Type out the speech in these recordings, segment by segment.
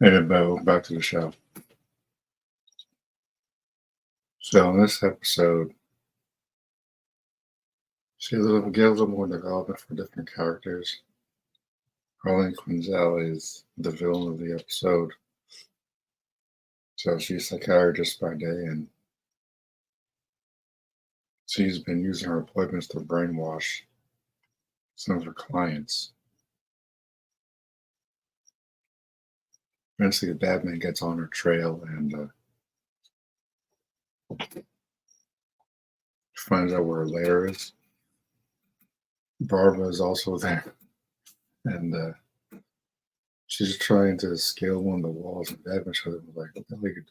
Hey, Bo, back to the show. So in this episode, get a little more development for different characters. Harlan Quinzel is the villain of the episode. So she's a psychiatrist by day, and she's been using her appointments to brainwash some of her clients. Eventually, the Batman gets on her trail and finds out where her lair is. Barbara is also there, and she's trying to scale one of the walls, and Batman shows up like, "What the hell are you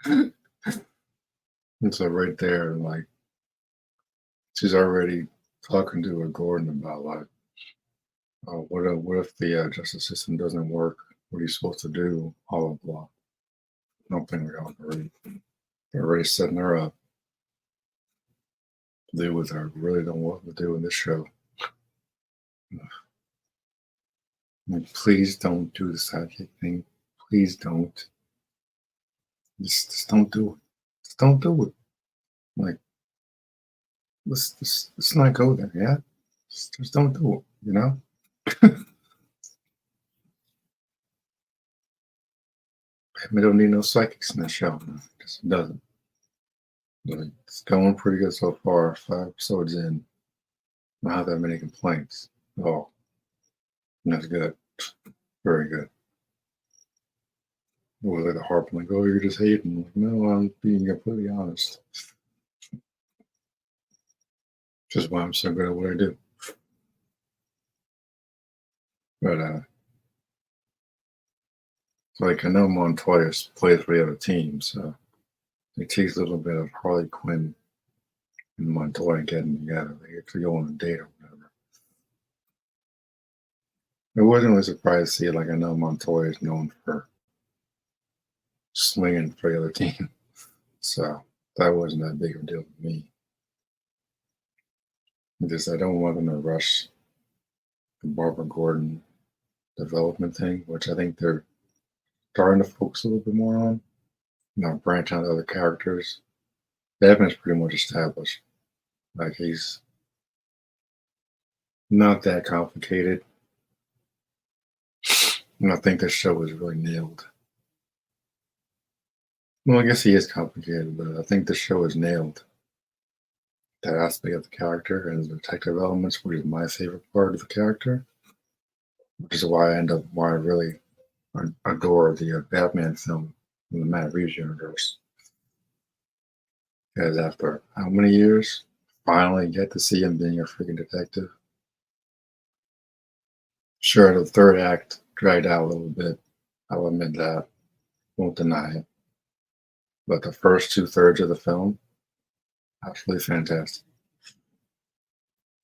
doing?" And so right there, like she's already talking to a Gordon about like, oh, what if the justice system doesn't work? What are you supposed to do? Blah blah blah. Nothing like already. They're already setting her up to do with her. Really don't want to do in this show. Like, please don't do the sidekick thing. Please don't. Just don't do it. Just don't do it. Like let's not go there. Yeah. Just don't do it. You know. We don't need no psychics in the show. Just doesn't. Like, it's going pretty good so far. 5 episodes in, not have that many complaints. Oh, that's good. Very good. Was like a harp, like, oh, you're just hating. Like, no, I'm being completely honest. Just why I'm so good at what I do. But like I know Montoya plays for the other team, so they tease a little bit of Harley Quinn and Montoya getting together. They actually go on a date or whatever. I wasn't really surprised to see it. Like I know Montoya is known for slinging for the other team, so that wasn't that big of a deal to me. Just I don't want them to rush the Barbara Gordon development thing, which I think they're starting to focus a little bit more on. Not branch out to other characters. Batman's pretty much established. Like he's not that complicated. And I think this show is really nailed. Well, I guess he is complicated, but I think the show is nailed that aspect of the character and the detective elements, which is my favorite part of the character, which is why I really adore the Batman film in the Matt Reeves universe. Because after how many years, finally get to see him being a freaking detective. Sure, the third act dragged out a little bit. I'll admit that. Won't deny it. But the first 2/3 of the film, absolutely fantastic.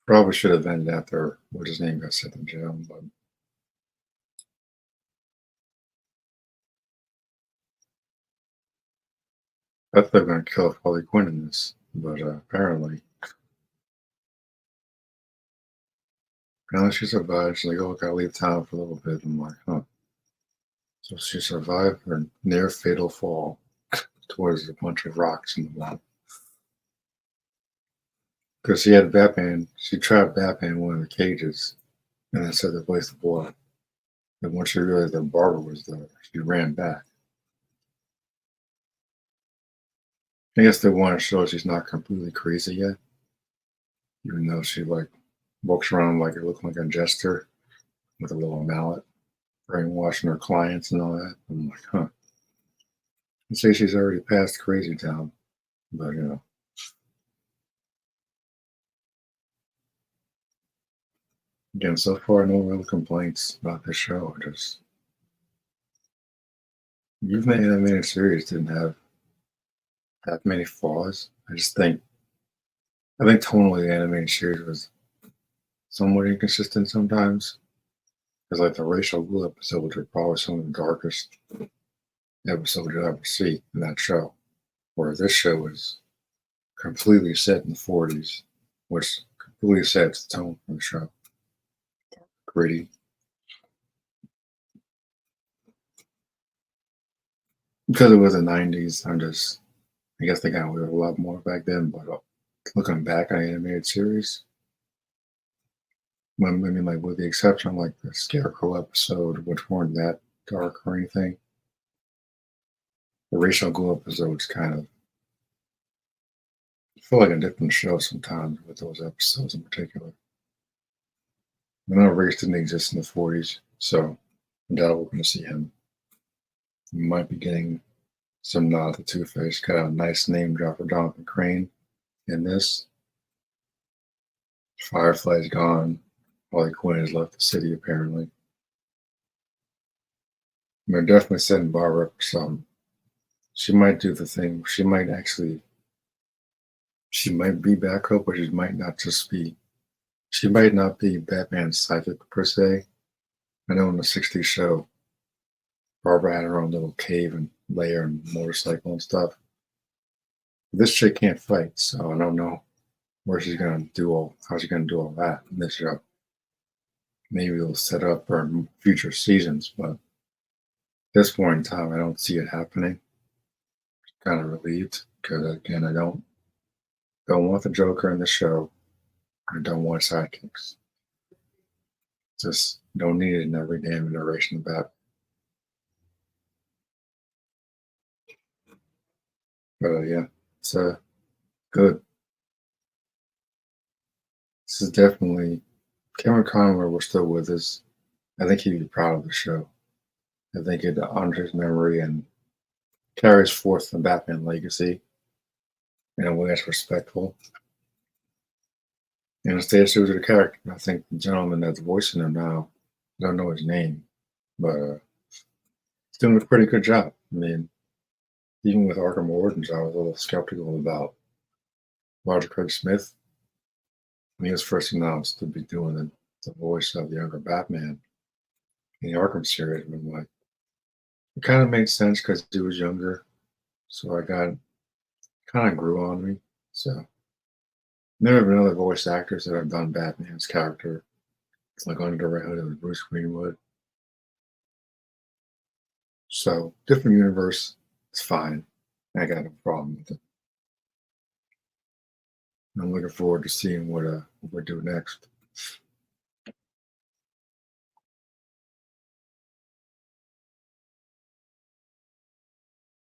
Probably should have ended after what his name got sent to jail, but I thought they were going to kill Harley Quinn in this. But apparently she survived. She's like, oh, I gotta leave town for a little bit. I'm like, huh. So she survived her near fatal fall towards a bunch of rocks in the water. Because she trapped Batman in one of the cages and then set the place of blood. And once she realized that Barbara was there, she ran back. I guess they want to show she's not completely crazy yet, even though she like walks around like it looked like a jester with a little mallet, brainwashing her clients and all that. I'm like, huh. I say she's already past crazy town, but again, so far no real complaints about this show. Just even the animated series didn't have that many flaws. I think tonally the animated series was somewhat inconsistent sometimes. Because like the racial glue episodes are probably some of the darkest episodes you'll ever see in that show. Whereas this show is completely set in the 40s, which completely sets the tone for the show. Gritty. because it was the '90s. I guess they got away with a lot more back then. But looking back on animated series, I mean, like with the exception of like the Scarecrow episode, which weren't that dark or anything, the Racial Ghoul episodes kind of feel like a different show sometimes with those episodes in particular. I know race didn't exist in the '40s, so I doubt we're going to see him. We might be getting some nod to Two Face. Got a nice name drop for Jonathan Crane in this. Firefly's gone. Harley Quinn has left the city, apparently. They're definitely setting Barbara up for something. She might do the thing. She might be Batgirl, but she might not just be. She might not be Batman's sidekick per se. I know in the '60s show, Barbara had her own little cave and lair and motorcycle and stuff. This chick can't fight, so I don't know how she's gonna do all that in this show. Maybe it'll set up for future seasons, but at this point in time, I don't see it happening. Kind of relieved because again, I don't want the Joker in the show. I don't want sidekicks. Just don't need it in every damn iteration of that. But yeah, it's good. This is definitely Cameron Conroy. We're still with us. I think he'd be proud of the show. I think it honors his memory and carries forth the Batman legacy in a way that's respectful and it stays true to the character. I think the gentleman that's voicing him now, I don't know his name, but he's doing a pretty good job. I mean, even with Arkham Origins, I was a little skeptical about Roger Craig Smith when he was first announced to be doing the voice of the younger Batman in the Arkham series. And I'm like, it kind of made sense because he was younger, so I got kind of grew on me. So there have been other voice actors that have done Batman's character, like under the Red Hood, it was Bruce Greenwood. So different universe, it's fine. I got no problem with it. I'm looking forward to seeing what we do next.